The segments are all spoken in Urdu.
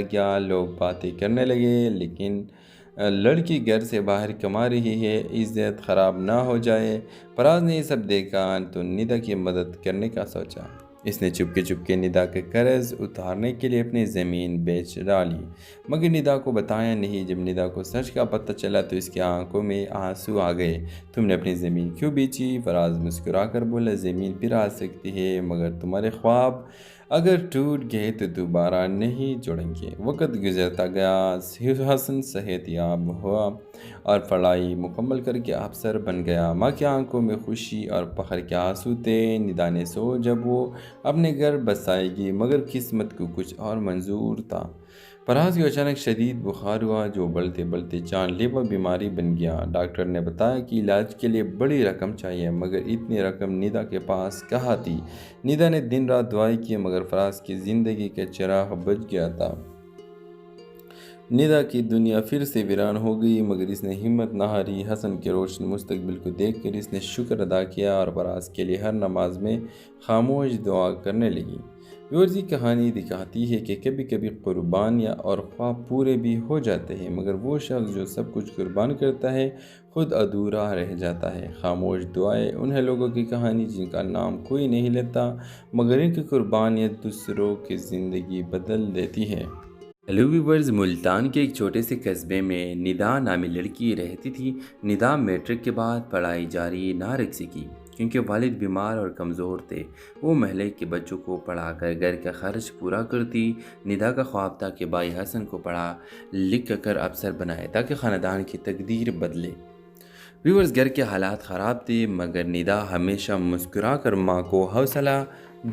گیا، لوگ باتیں کرنے لگے، لیکن لڑکی گھر سے باہر کما رہی ہے، عزت خراب نہ ہو جائے۔ فراز نے یہ سب دیکھا تو ندا کی مدد کرنے کا سوچا۔ اس نے چپکے ندا کے قرض اتارنے کے لیے اپنی زمین بیچ ڈالی، مگر ندا کو بتایا نہیں۔ جب ندا کو سچ کا پتہ چلا تو اس کی آنکھوں میں آنسو آ گئے۔ تم نے اپنی زمین کیوں بیچی؟ فراز مسکرا کر بولا، زمین پھر آ سکتی ہے، مگر تمہارے خواب اگر ٹوٹ گئے تو دوبارہ نہیں جڑیں گے۔ وقت گزرتا گیا، حسن صحت یاب ہوا اور پڑھائی مکمل کر کے افسر بن گیا۔ ماں کی آنکھوں میں خوشی اور فخر کے آنسو تھے۔ ندا نے سوچا جب وہ اپنے گھر بسائے گی، مگر قسمت کو کچھ اور منظور تھا۔ فراز کو اچانک شدید بخار ہوا جو بڑھتے بڑھتے جان لیوا بیماری بن گیا۔ ڈاکٹر نے بتایا کہ علاج کے لیے بڑی رقم چاہیے، مگر اتنی رقم ندا کے پاس کہاں تھی۔ ندا نے دن رات دعائیں کی، مگر فراز کی زندگی کا چراغ بجھ گیا تھا۔ ندا کی دنیا پھر سے ویران ہو گئی، مگر اس نے ہمت نہ ہاری۔ حسن کے روشن مستقبل کو دیکھ کر اس نے شکر ادا کیا اور فراز کے لیے ہر نماز میں خاموش دعا کرنے لگی۔ یہ کہانی دکھاتی ہے کہ کبھی کبھی قربانیاں اور خواب پورے بھی ہو جاتے ہیں، مگر وہ شخص جو سب کچھ قربان کرتا ہے خود ادھورا رہ جاتا ہے۔ خاموش دعائیں انہیں لوگوں کی کہانی جن کا نام کوئی نہیں لیتا، مگر ان کی قربانیاں دوسروں کی زندگی بدل دیتی ہے۔ ہیلو ویورز، ملتان کے ایک چھوٹے سے قصبے میں ندا نامی لڑکی رہتی تھی۔ ندا میٹرک کے بعد پڑھائی جاری نہ رکھ سکی کیونکہ والد بیمار اور کمزور تھے۔ وہ محلے کے بچوں کو پڑھا کر گھر کا خرچ پورا کرتی۔ ندا کا خواب تھا کہ بھائی حسن کو پڑھا لکھ کر افسر بنائے تاکہ خاندان کی تقدیر بدلے۔ ویورز، گھر کے حالات خراب تھے، مگر ندا ہمیشہ مسکرا کر ماں کو حوصلہ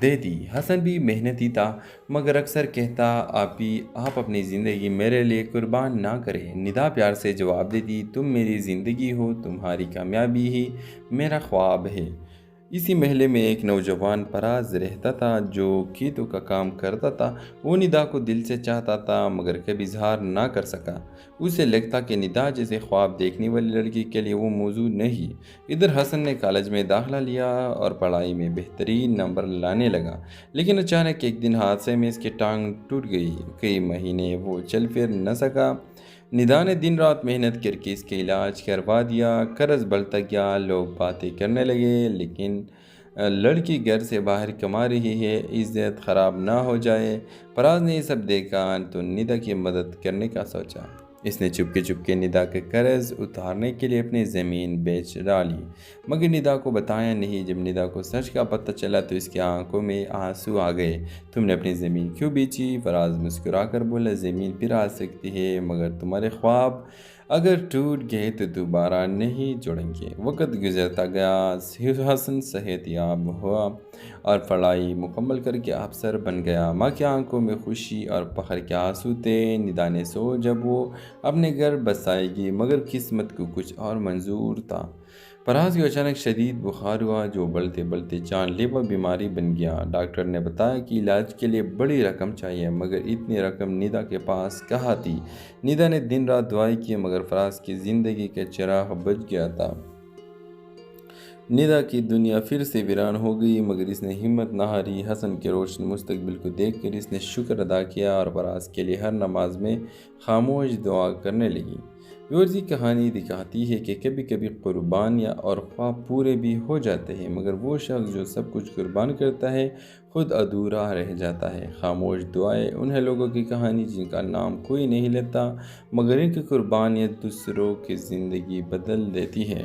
دیتی۔ حسن بھی محنتی تھا، مگر اکثر کہتا، آپ اپنی زندگی میرے لیے قربان نہ کریں۔ ندا پیار سے جواب دیتی، تم میری زندگی ہو، تمہاری کامیابی ہی میرا خواب ہے۔ اسی محلے میں ایک نوجوان فراز رہتا تھا جو کھیتوں کا کام کرتا تھا۔ وہ ندا کو دل سے چاہتا تھا، مگر کبھی اظہار نہ کر سکا۔ اسے لگتا کہ ندا جیسے خواب دیکھنے والی لڑکی کے لیے وہ موضوع نہیں۔ ادھر حسن نے کالج میں داخلہ لیا اور پڑھائی میں بہترین نمبر لانے لگا، لیکن اچانک ایک دن حادثے میں اس کی ٹانگ ٹوٹ گئی۔ کئی مہینے وہ چل پھر نہ سکا۔ ندا نے دن رات محنت کر کے اس کا علاج کروا دیا۔ قرض بڑھتا گیا، لوگ باتیں کرنے لگے، لیکن لڑکی گھر سے باہر کما رہی ہے، عزت خراب نہ ہو جائے۔ فراز نے یہ سب دیکھا تو ندا کی مدد کرنے کا سوچا۔ اس نے چپکے ندا کے قرض اتارنے کے لیے اپنی زمین بیچ ڈالی، مگر ندا کو بتایا نہیں۔ جب ندا کو سچ کا پتہ چلا تو اس کی آنکھوں میں آنسو آ گئے۔ تم نے اپنی زمین کیوں بیچی؟ فراز مسکرا کر بولا، زمین پھر آ سکتی ہے، مگر تمہارے خواب اگر ٹوٹ گئے تو دوبارہ نہیں جڑیں گے۔ وقت گزرتا گیا، حسن صحت یاب ہوا اور پڑھائی مکمل کر کے افسر بن گیا۔ ماں کی آنکھوں میں خوشی اور فخر کے آنسو تھے۔ ندا نے سوچا جب وہ اپنے گھر بسائے گی، مگر قسمت کو کچھ اور منظور تھا۔ فراز کو اچانک شدید بخار ہوا جو بڑھتے بڑھتے جان لیوا بیماری بن گیا۔ ڈاکٹر نے بتایا کہ علاج کے لیے بڑی رقم چاہیے، مگر اتنی رقم ندا کے پاس کہاں تھی۔ ندا نے دن رات دعائیں کی، مگر فراز کی زندگی کا چراغ بجھ گیا تھا۔ ندا کی دنیا پھر سے ویران ہو گئی، مگر اس نے ہمت نہ ہاری۔ حسن کے روشن مستقبل کو دیکھ کر اس نے شکر ادا کیا اور فراز کے لیے ہر نماز میں خاموش دعا کرنے لگی۔ یہ کہانی دکھاتی ہے کہ کبھی کبھی قربانیاں اور خواب پورے بھی ہو جاتے ہیں، مگر وہ شخص جو سب کچھ قربان کرتا ہے خود ادھورا رہ جاتا ہے۔ خاموش دعائیں انہیں لوگوں کی کہانی جن کا نام کوئی نہیں لیتا، مگر ان کی قربانیاں دوسروں کی زندگی بدل دیتی ہے۔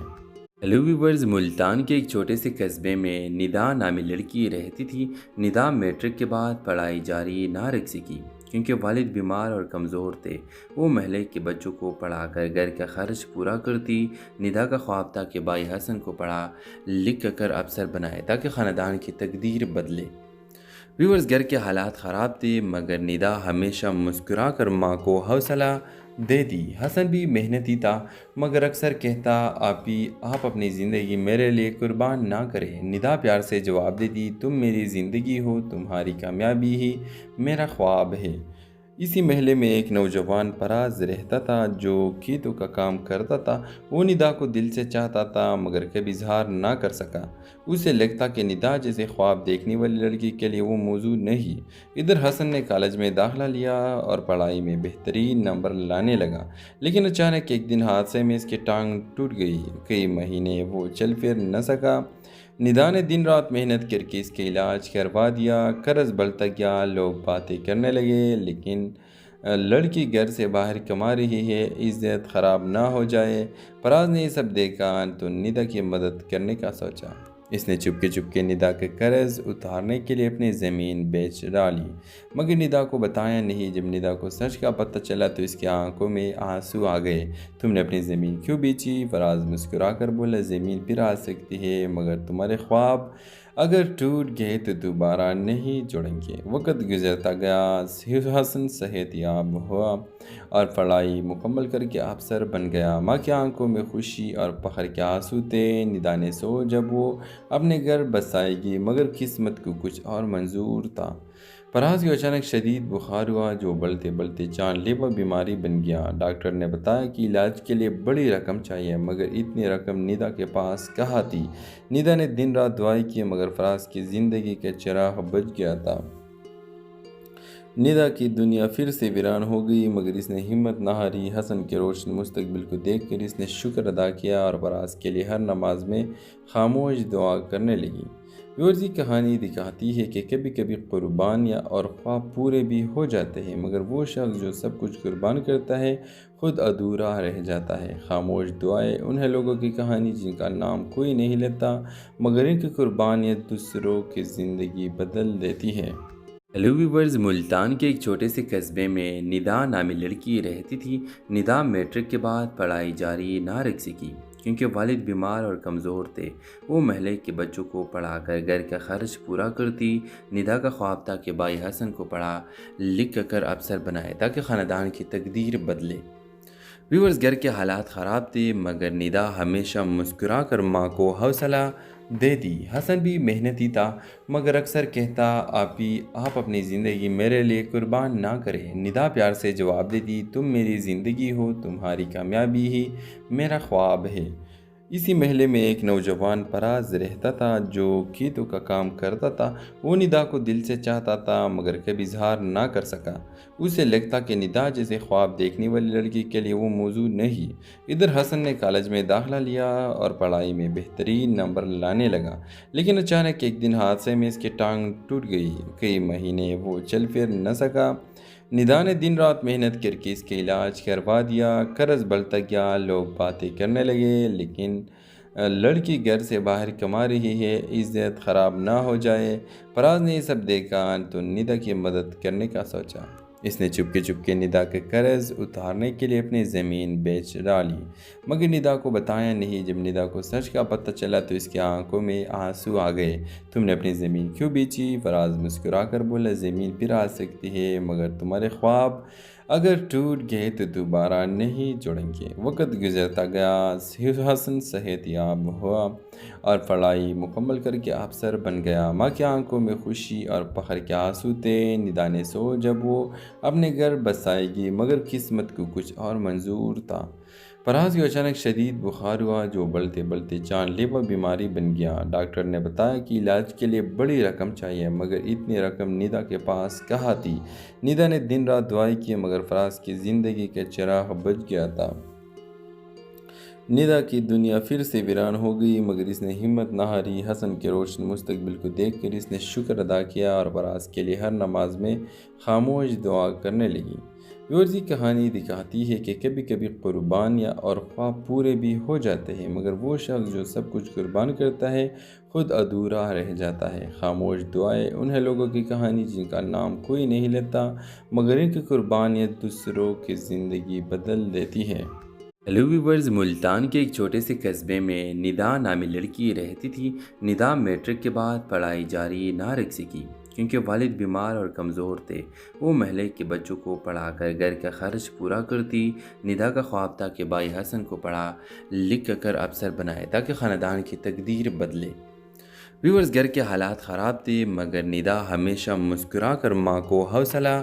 ہیلو ویورز، ملتان کے ایک چھوٹے سے قصبے میں ندا نامی لڑکی رہتی تھی۔ ندا میٹرک کے بعد پڑھائی جاری نہ رکھ سکی کیونکہ والد بیمار اور کمزور تھے۔ وہ محلے کے بچوں کو پڑھا کر گھر کا خرچ پورا کرتی۔ ندا کا خواب تھا کہ بھائی حسن کو پڑھا لکھ کر افسر بنائے تاکہ خاندان کی تقدیر بدلے۔ ویورز، گھر کے حالات خراب تھے، مگر ندا ہمیشہ مسکرا کر ماں کو حوصلہ دیتی۔ حسن بھی محنتی تھا، مگر اکثر کہتا، آپ اپنی زندگی میرے لیے قربان نہ کریں۔ ندا پیار سے جواب دیتی، تم میری زندگی ہو، تمہاری کامیابی ہی میرا خواب ہے۔ اسی محلے میں ایک نوجوان پراز رہتا تھا جو کھیتوں کا کام کرتا تھا۔ وہ ندا کو دل سے چاہتا تھا مگر کبھی اظہار نہ کر سکا۔ اسے لگتا کہ ندا جیسے خواب دیکھنے والی لڑکی کے لیے وہ موضوع نہیں۔ ادھر حسن نے کالج میں داخلہ لیا اور پڑھائی میں بہترین نمبر لانے لگا، لیکن اچانک ایک دن حادثے میں اس کی ٹانگ ٹوٹ گئی۔ کئی مہینے وہ چل پھر نہ سکا۔ ندا نے دن رات محنت کر کے اس کا علاج کروا دیا۔ قرض بڑھتا گیا، لوگ باتیں کرنے لگے لیکن لڑکی گھر سے باہر کما رہی ہے، عزت خراب نہ ہو جائے۔ فراز نے یہ سب دیکھا تو ندا کی مدد کرنے کا سوچا۔ اس نے چپکے ندا کے قرض اتارنے کے لیے اپنی زمین بیچ ڈالی، مگر ندا کو بتایا نہیں۔ جب ندا کو سچ کا پتہ چلا تو اس کی آنکھوں میں آنسو آ گئے۔ تم نے اپنی زمین کیوں بیچی؟ فراز مسکرا کر بولا، زمین پھر آ سکتی ہے مگر تمہارے خواب اگر ٹوٹ گئے تو دوبارہ نہیں جڑیں گے۔ وقت گزرتا گیا، حسن صحت یاب ہوا اور پڑھائی مکمل کر کے افسر بن گیا۔ ماں کی آنکھوں میں خوشی اور فخر کے آنسو تھے۔ ندا نے سو جب وہ اپنے گھر بسائے گی مگر قسمت کو کچھ اور منظور تھا۔ فراز کو اچانک شدید بخار ہوا جو بڑھتے بڑھتے جان لیوا بیماری بن گیا۔ ڈاکٹر نے بتایا کہ علاج کے لیے بڑی رقم چاہیے مگر اتنی رقم ندا کے پاس کہاں تھی۔ ندا نے دن رات دعائیں کی مگر فراز کی زندگی کا چراغ بجھ گیا تھا۔ ندا کی دنیا پھر سے ویران ہو گئی مگر اس نے ہمت نہ ہاری۔ حسن کے روشن مستقبل کو دیکھ کر اس نے شکر ادا کیا اور فراز کے لیے ہر نماز میں خاموش دعا کرنے لگی۔ یہ کہانی دکھاتی ہے کہ کبھی کبھی قربانیاں اور خواب پورے بھی ہو جاتے ہیں مگر وہ شخص جو سب کچھ قربان کرتا ہے خود ادھورا رہ جاتا ہے۔ خاموش دعائیں انہیں لوگوں کی کہانی جن کا نام کوئی نہیں لیتا مگر ان کی قربانیاں دوسروں کی زندگی بدل دیتی ہے۔ ہیلو ویورز، ملتان کے ایک چھوٹے سے قصبے میں ندا نامی لڑکی رہتی تھی۔ ندا میٹرک کے بعد پڑھائی جاری نہ رکھ سکی کیونکہ والد بیمار اور کمزور تھے۔ وہ محلے کے بچوں کو پڑھا کر گھر کا خرچ پورا کرتی۔ ندا کا خواب تھا کہ بھائی حسن کو پڑھا لکھ کر افسر بنائے تاکہ خاندان کی تقدیر بدلے۔ ویورز، گھر کے حالات خراب تھے مگر ندا ہمیشہ مسکرا کر ماں کو حوصلہ دیتی۔ حسن بھی محنتی تھا مگر اکثر کہتا، آپ اپنی زندگی میرے لیے قربان نہ کریں۔ ندا پیار سے جواب دیتی، تم میری زندگی ہو، تمہاری کامیابی ہی میرا خواب ہے۔ اسی محلے میں ایک نوجوان پراز رہتا تھا جو کھیتوں کا کام کرتا تھا۔ وہ ندا کو دل سے چاہتا تھا مگر کبھی اظہار نہ کر سکا۔ اسے لگتا کہ ندا جیسے خواب دیکھنے والی لڑکی کے لیے وہ موضوع نہیں۔ ادھر حسن نے کالج میں داخلہ لیا اور پڑھائی میں بہترین نمبر لانے لگا، لیکن اچانک ایک دن حادثے میں اس کی ٹانگ ٹوٹ گئی۔ کئی مہینے وہ چل پھر نہ سکا۔ ندا نے دن رات محنت کر کے اس کا علاج کروا دیا۔ قرض بڑھتا گیا، لوگ باتیں کرنے لگے لیکن لڑکی گھر سے باہر کما رہی ہے، عزت خراب نہ ہو جائے۔ فراز نے یہ سب دیکھا تو ندا کی مدد کرنے کا سوچا۔ اس نے چپکے ندا کے قرض اتارنے کے لیے اپنی زمین بیچ ڈالی، مگر ندا کو بتایا نہیں۔ جب ندا کو سچ کا پتہ چلا تو اس کی آنکھوں میں آنسو آ گئے۔ تم نے اپنی زمین کیوں بیچی؟ فراز مسکرا کر بولا، زمین پھر آ سکتی ہے مگر تمہارے خواب اگر ٹوٹ گئے تو دوبارہ نہیں جڑیں گے۔ وقت گزرتا گیا، حسن صحت یاب ہوا اور پڑھائی مکمل کر کے افسر بن گیا۔ ماں کی آنکھوں میں خوشی اور فخر کے آنسو تھے۔ ندا نے سو جب وہ اپنے گھر بسائے گی مگر قسمت کو کچھ اور منظور تھا۔ فراز کو اچانک شدید بخار ہوا جو بڑھتے بڑھتے جان لیوا بیماری بن گیا۔ ڈاکٹر نے بتایا کہ علاج کے لیے بڑی رقم چاہیے مگر اتنی رقم ندا کے پاس کہاں تھی۔ ندا نے دن رات دعائیں کی مگر فراز کی زندگی کا چراغ بجھ گیا تھا۔ ندا کی دنیا پھر سے ویران ہو گئی مگر اس نے ہمت نہ ہاری۔ حسن کے روشن مستقبل کو دیکھ کر اس نے شکر ادا کیا اور فراز کے لیے ہر نماز میں خاموش دعا کرنے لگی۔ یہ کہانی دکھاتی ہے کہ کبھی کبھی قربانیاں اور خواب پورے بھی ہو جاتے ہیں مگر وہ شخص جو سب کچھ قربان کرتا ہے خود ادھورا رہ جاتا ہے۔ خاموش دعائیں انہیں لوگوں کی کہانی جن کا نام کوئی نہیں لیتا مگر ان کی قربانیاں دوسروں کی زندگی بدل دیتی ہے۔ ہیلو ویورز، ملتان کے ایک چھوٹے سے قصبے میں ندا نامی لڑکی رہتی تھی۔ ندا میٹرک کے بعد پڑھائی جاری نہ رکھ سکی کیونکہ والد بیمار اور کمزور تھے۔ وہ محلے کے بچوں کو پڑھا کر گھر کا خرچ پورا کرتی۔ ندا کا خواب تھا کہ بھائی حسن کو پڑھا لکھ کر افسر بنائے تاکہ خاندان کی تقدیر بدلے۔ ویورز، گھر کے حالات خراب تھے مگر ندا ہمیشہ مسکرا کر ماں کو حوصلہ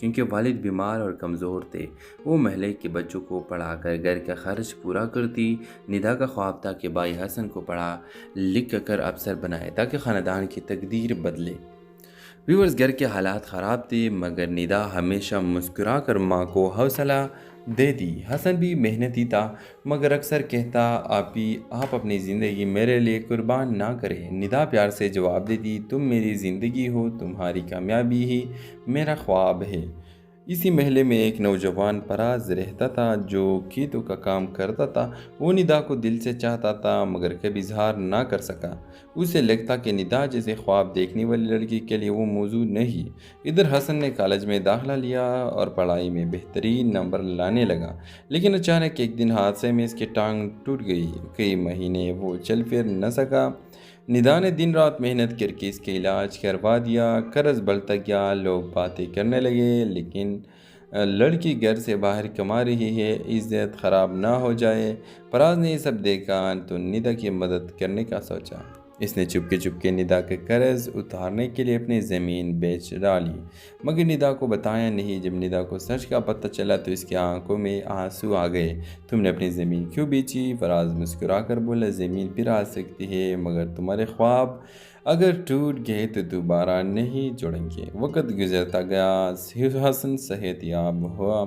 کیونکہ والد بیمار اور کمزور تھے۔ وہ محلے کے بچوں کو پڑھا کر گھر کا خرچ پورا کرتی۔ ندا کا خواب تھا کہ بھائی حسن کو پڑھا لکھ کر افسر بنائے تاکہ خاندان کی تقدیر بدلے۔ ویورز، گھر کے حالات خراب تھے مگر ندا ہمیشہ مسکرا کر ماں کو حوصلہ دیتی۔ حسن بھی محنتی تھا مگر اکثر کہتا آپ اپنی زندگی میرے لیے قربان نہ کریں۔ ندا پیار سے جواب دیتی، تم میری زندگی ہو، تمہاری کامیابی ہی میرا خواب ہے۔ اسی محلے میں ایک نوجوان پراز رہتا تھا جو کھیتوں کا کام کرتا تھا۔ وہ ندا کو دل سے چاہتا تھا مگر کبھی اظہار نہ کر سکا۔ اسے لگتا کہ ندا جیسے خواب دیکھنے والی لڑکی کے لیے وہ موضوع نہیں۔ ادھر حسن نے کالج میں داخلہ لیا اور پڑھائی میں بہترین نمبر لانے لگا، لیکن اچانک ایک دن حادثے میں اس کی ٹانگ ٹوٹ گئی۔ کئی مہینے وہ چل پھر نہ سکا۔ ندا نے دن رات محنت کر کے اس کے علاج کروا دیا۔ قرض بڑھتا گیا، لوگ باتیں کرنے لگے لیکن لڑکی گھر سے باہر کما رہی ہے، عزت خراب نہ ہو جائے۔ فراز نے یہ سب دیکھا تو ندا کی مدد کرنے کا سوچا۔ اس نے چپکے ندا کے قرض اتارنے کے لیے اپنی زمین بیچ ڈالی، مگر ندا کو بتایا نہیں۔ جب ندا کو سچ کا پتہ چلا تو اس کی آنکھوں میں آنسو آ گئے۔ تم نے اپنی زمین کیوں بیچی؟ فراز مسکرا کر بولا، زمین پھر آ سکتی ہے مگر تمہارے خواب اگر ٹوٹ گئے تو دوبارہ نہیں جڑیں گے۔ وقت گزرتا گیا، حسن صحت یاب ہوا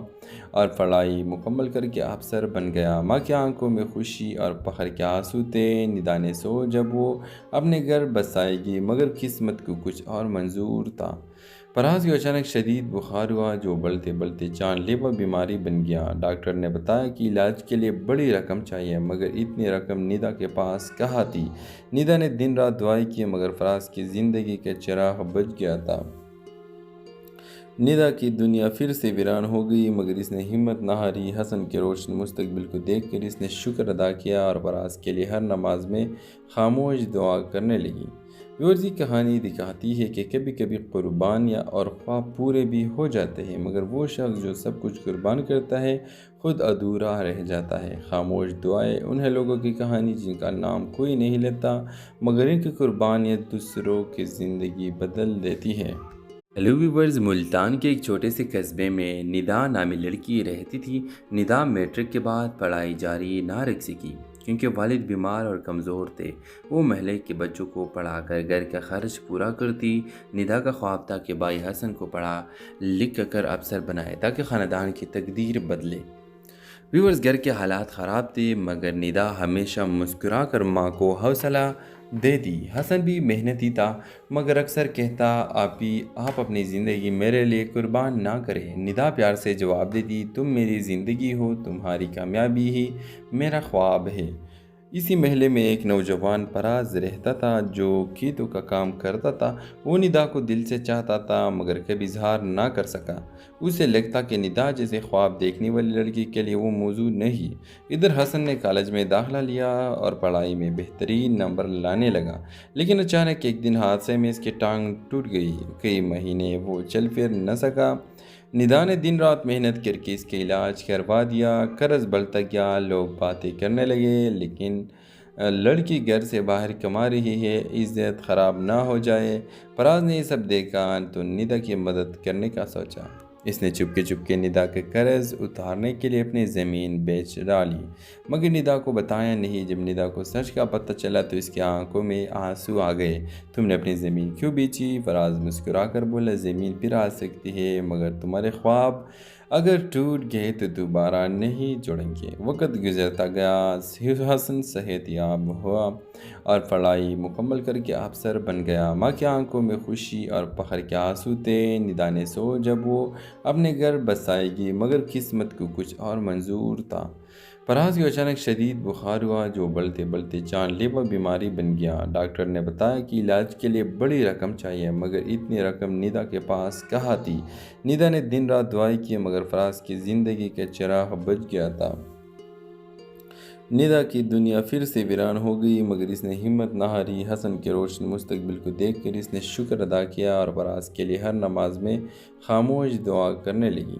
اور پڑھائی مکمل کر کے افسر بن گیا۔ ماں کی آنکھوں میں خوشی اور فخر کے آنسو تھے۔ ندا نے سوچا جب وہ اپنے گھر بسائے گی، مگر قسمت کو کچھ اور منظور تھا۔ فراز کو اچانک شدید بخار ہوا جو بڑھتے بڑھتے جان لیوا بیماری بن گیا۔ ڈاکٹر نے بتایا کہ علاج کے لیے بڑی رقم چاہیے مگر اتنی رقم ندا کے پاس کہاں تھی۔ ندا نے دن رات دعائیں کی مگر فراز کی زندگی کا چراغ بجھ گیا تھا۔ ندا کی دنیا پھر سے ویران ہو گئی مگر اس نے ہمت نہ ہاری۔ حسن کے روشن مستقبل کو دیکھ کر اس نے شکر ادا کیا اور فراز کے لیے ہر نماز میں خاموش دعا کرنے لگی۔ یہ کہانی دکھاتی ہے کہ کبھی کبھی قربانیاں اور خواب پورے بھی ہو جاتے ہیں مگر وہ شخص جو سب کچھ قربان کرتا ہے خود ادھورا رہ جاتا ہے۔ خاموش دعائیں انہیں لوگوں کی کہانی جن کا نام کوئی نہیں لیتا مگر ان کی قربانیاں دوسروں کی زندگی بدل دیتی ہے۔ ہیلو ویورز، ملتان کے ایک چھوٹے سے قصبے میں ندا نامی لڑکی رہتی تھی۔ ندا میٹرک کے بعد پڑھائی جاری نہ رکھ سکی کیونکہ والد بیمار اور کمزور تھے۔ وہ محلے کے بچوں کو پڑھا کر گھر کا خرچ پورا کرتی۔ ندا کا خواب تھا کہ بھائی حسن کو پڑھا لکھ کر افسر بنائے تاکہ خاندان کی تقدیر بدلے۔ ویورز، گھر کے حالات خراب تھے مگر ندا ہمیشہ مسکرا کر ماں کو حوصلہ دیتی۔ حسن بھی محنتی تھا مگر اکثر کہتا آپ اپنی زندگی میرے لیے قربان نہ کریں۔ ندا پیار سے جواب دیتی، تم میری زندگی ہو، تمہاری کامیابی ہی میرا خواب ہے۔ اسی محلے میں ایک نوجوان پراز رہتا تھا جو کھیتوں کا کام کرتا تھا۔ وہ ندا کو دل سے چاہتا تھا مگر کبھی اظہار نہ کر سکا۔ اسے لگتا کہ ندا جیسے خواب دیکھنے والی لڑکی کے لیے وہ موضوع نہیں۔ ادھر حسن نے کالج میں داخلہ لیا اور پڑھائی میں بہترین نمبر لانے لگا، لیکن اچانک ایک دن حادثے میں اس کی ٹانگ ٹوٹ گئی۔ کئی مہینے وہ چل پھر نہ سکا۔ ندا نے دن رات محنت کر کے اس کے علاج کروا دیا۔ قرض بڑھتا گیا، لوگ باتیں کرنے لگے لیکن لڑکی گھر سے باہر کما رہی ہے، عزت خراب نہ ہو جائے۔ فراز نے یہ سب دیکھا تو ندا کی مدد کرنے کا سوچا۔ اس نے چپکے ندا کے قرض اتارنے کے لیے اپنی زمین بیچ ڈالی، مگر ندا کو بتایا نہیں۔ جب ندا کو سچ کا پتہ چلا تو اس کی آنکھوں میں آنسو آ گئے۔ تم نے اپنی زمین کیوں بیچی؟ فراز مسکرا کر بولا، زمین پھر آ سکتی ہے مگر تمہارے خواب اگر ٹوٹ گئے تو دوبارہ نہیں جڑیں گے۔ وقت گزرتا گیا، حسن صحت یاب ہوا اور پڑھائی مکمل کر کے افسر بن گیا۔ ماں کی آنکھوں میں خوشی اور فخر کے آنسو تھے۔ ندا نے سوچا جب وہ اپنے گھر بسائے گی مگر قسمت کو کچھ اور منظور تھا۔ فراز کو اچانک شدید بخار ہوا جو بڑھتے بڑھتے جان لیوا بیماری بن گیا۔ ڈاکٹر نے بتایا کہ علاج کے لیے بڑی رقم چاہیے مگر اتنی رقم ندا کے پاس کہاں تھی۔ ندا نے دن رات دعائیں کی مگر فراز کی زندگی کا چراغ بجھ گیا تھا۔ ندا کی دنیا پھر سے ویران ہو گئی مگر اس نے ہمت نہ ہاری۔ حسن کے روشن مستقبل کو دیکھ کر اس نے شکر ادا کیا اور فراز کے لیے ہر نماز میں خاموش دعا کرنے لگی۔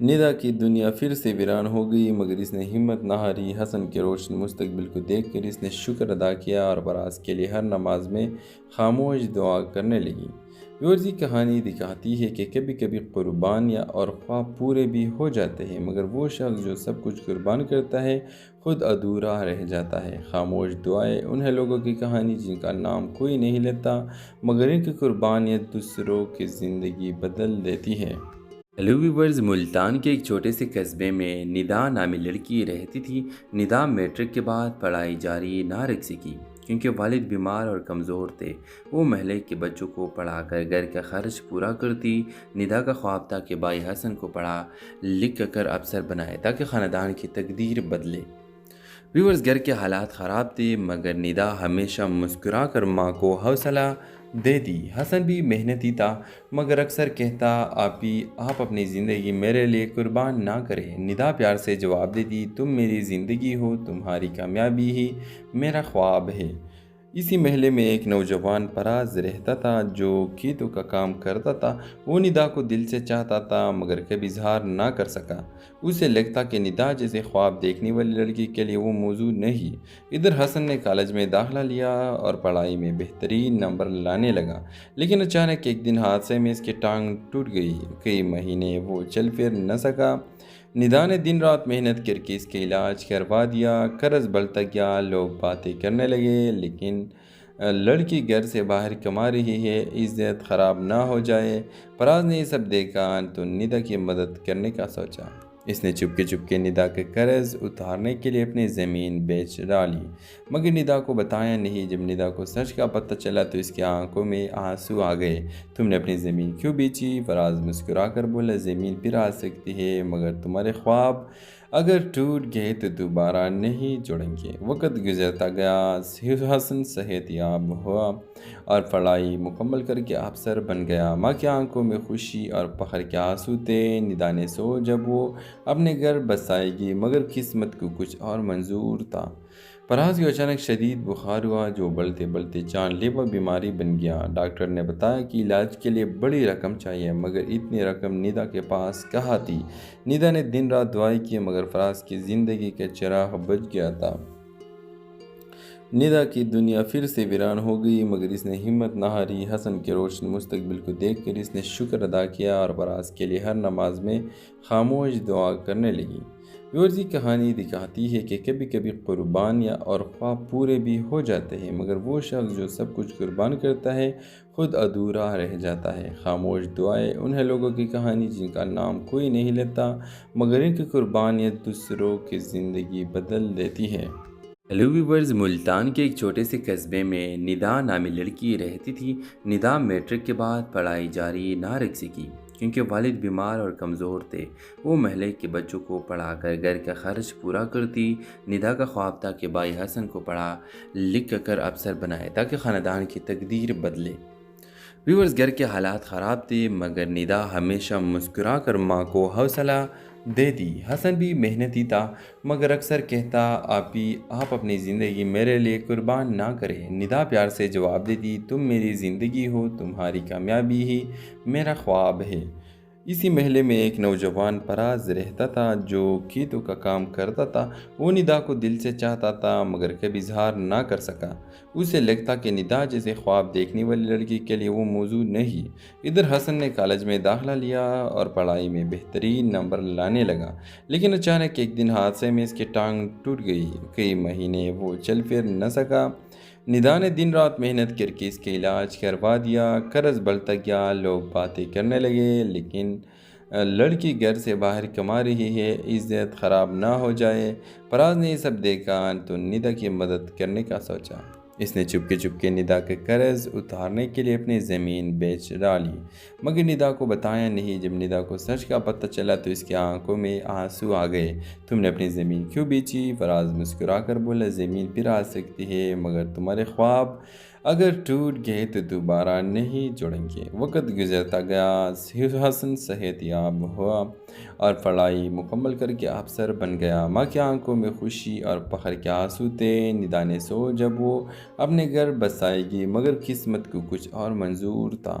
ندا کی دنیا پھر سے ویران ہو گئی، مگر اس نے ہمت نہ ہاری۔ حسن کے روشن مستقبل کو دیکھ کر اس نے شکر ادا کیا اور براز کے لیے ہر نماز میں خاموش دعا کرنے لگی۔ ویورز، یہ کہانی دکھاتی ہے کہ کبھی کبھی قربانیاں اور خواب پورے بھی ہو جاتے ہیں، مگر وہ شخص جو سب کچھ قربان کرتا ہے خود ادھورا رہ جاتا ہے۔ خاموش دعائیں انہیں لوگوں کی کہانی جن کا نام کوئی نہیں لیتا، مگر ان کی قربانیاں دوسروں کی زندگی بدل دیتی ہے۔ ہیلو ویورز، ملتان کے ایک چھوٹے سے قصبے میں ندا نامی لڑکی رہتی تھی۔ ندا میٹرک کے بعد پڑھائی جاری نہ رکھ سکی کیونکہ والد بیمار اور کمزور تھے۔ وہ محلے کے بچوں کو پڑھا کر گھر کا خرچ پورا کرتی۔ ندا کا خواب تھا کہ بھائی حسن کو پڑھا لکھ کر افسر بنائے تاکہ خاندان کی تقدیر بدلے۔ ویورز، گھر کے حالات خراب تھے، مگر ندا ہمیشہ مسکرا کر ماں کو حوصلہ دیتی۔ حسن بھی محنتی تھا، مگر اکثر کہتا آپ اپنی زندگی میرے لیے قربان نہ کریں۔ ندا پیار سے جواب دیتی، تم میری زندگی ہو، تمہاری کامیابی ہی میرا خواب ہے۔ اسی محلے میں ایک نوجوان پراز رہتا تھا جو کھیتوں کا کام کرتا تھا۔ وہ ندا کو دل سے چاہتا تھا، مگر کبھی اظہار نہ کر سکا۔ اسے لگتا کہ ندا جیسے خواب دیکھنے والی لڑکی کے لیے وہ موضوع نہیں۔ ادھر حسن نے کالج میں داخلہ لیا اور پڑھائی میں بہترین نمبر لانے لگا، لیکن اچانک ایک دن حادثے میں اس کی ٹانگ ٹوٹ گئی۔ کئی مہینے وہ چل پھر نہ سکا۔ ندا نے دن رات محنت کر کے اس کا علاج کروا دیا۔ قرض بڑھتا گیا، لوگ باتیں کرنے لگے، لیکن لڑکی گھر سے باہر کما رہی ہے، عزت خراب نہ ہو جائے۔ فراز نے یہ سب دیکھا تو ندا کی مدد کرنے کا سوچا۔ اس نے چپکے ندا کے قرض اتارنے کے لیے اپنی زمین بیچ ڈالی، مگر ندا کو بتایا نہیں۔ جب ندا کو سچ کا پتہ چلا تو اس کی آنکھوں میں آنسو آ گئے۔ تم نے اپنی زمین کیوں بیچی؟ فراز مسکرا کر بولا، زمین پھر آ سکتی ہے، مگر تمہارے خواب اگر ٹوٹ گئے تو دوبارہ نہیں جڑیں گے۔ وقت گزرتا گیا، حسن صحت یاب ہوا اور پڑھائی مکمل کر کے افسر بن گیا۔ ماں کی آنکھوں میں خوشی اور فخر کے آنسو تھے۔ ندا نے سوچا جب وہ اپنے گھر بسائے گی، مگر قسمت کو کچھ اور منظور تھا۔ فراز کو اچانک شدید بخار ہوا جو بڑھتے بڑھتے جان لیوا بیماری بن گیا۔ ڈاکٹر نے بتایا کہ علاج کے لیے بڑی رقم چاہیے، مگر اتنی رقم ندا کے پاس کہاں تھی۔ ندا نے دن رات دعائیں کی، مگر فراز کی زندگی کا چراغ بجھ گیا تھا۔ ندا کی دنیا پھر سے ویران ہو گئی، مگر اس نے ہمت نہ ہاری۔ حسن کے روشن مستقبل کو دیکھ کر اس نے شکر ادا کیا اور براز کے لیے ہر نماز میں خاموش دعا کرنے لگی۔ ویورز، یہ کہانی دکھاتی ہے کہ کبھی کبھی قربانیاں اور خواب پورے بھی ہو جاتے ہیں، مگر وہ شخص جو سب کچھ قربان کرتا ہے خود ادھورا رہ جاتا ہے۔ خاموش دعائیں انہیں لوگوں کی کہانی جن کا نام کوئی نہیں لیتا، مگر ان کی قربانیاں دوسروں کی زندگی بدل دیتی ہے۔ ہیلو ویورز، ملتان کے ایک چھوٹے سے قصبے میں ندا نامی لڑکی رہتی تھی۔ ندا میٹرک کے بعد پڑھائی جاری نہ رکھ سکی کیونکہ والد بیمار اور کمزور تھے۔ وہ محلے کے بچوں کو پڑھا کر گھر کا خرچ پورا کرتی۔ ندا کا خواب تھا کہ بھائی حسن کو پڑھا لکھ کر افسر بنائے تاکہ خاندان کی تقدیر بدلے۔ ویورز، گھر کے حالات خراب تھے، مگر ندا ہمیشہ مسکرا کر ماں کو حوصلہ دیتی۔ حسن بھی محنتی تھا، مگر اکثر کہتا آپ اپنی زندگی میرے لیے قربان نہ کریں۔ ندا پیار سے جواب دیتی، تم میری زندگی ہو، تمہاری کامیابی ہی میرا خواب ہے۔ اسی محلے میں ایک نوجوان پراز رہتا تھا جو کھیتوں کا کام کرتا تھا۔ وہ ندا کو دل سے چاہتا تھا، مگر کبھی اظہار نہ کر سکا۔ اسے لگتا کہ ندا جیسے خواب دیکھنے والی لڑکی کے لیے وہ موضوع نہیں۔ ادھر حسن نے کالج میں داخلہ لیا اور پڑھائی میں بہترین نمبر لانے لگا، لیکن اچانک ایک دن حادثے میں اس کی ٹانگ ٹوٹ گئی۔ کئی مہینے وہ چل پھر نہ سکا۔ ندا نے دن رات محنت کر کے اس کا علاج کروا دیا۔ قرض بڑھتا گیا، لوگ باتیں کرنے لگے، لیکن لڑکی گھر سے باہر کما رہی ہے، عزت خراب نہ ہو جائے۔ فراز نے یہ سب دیکھا تو ندا کی مدد کرنے کا سوچا۔ اس نے چپکے ندا کے قرض اتارنے کے لیے اپنی زمین بیچ ڈالی، مگر ندا کو بتایا نہیں۔ جب ندا کو سچ کا پتہ چلا تو اس کی آنکھوں میں آنسو آ گئے۔ تم نے اپنی زمین کیوں بیچی؟ فراز مسکرا کر بولا، زمین پھر آ سکتی ہے، مگر تمہارے خواب اگر ٹوٹ گئے تو دوبارہ نہیں جڑیں گے۔ وقت گزرتا گیا، حسن صحت یاب ہوا اور پڑھائی مکمل کر کے افسر بن گیا۔ ماں کی آنکھوں میں خوشی اور فخر کے آنسو تھے۔ ندا نے سوچا جب وہ اپنے گھر بسائے گی، مگر قسمت کو کچھ اور منظور تھا۔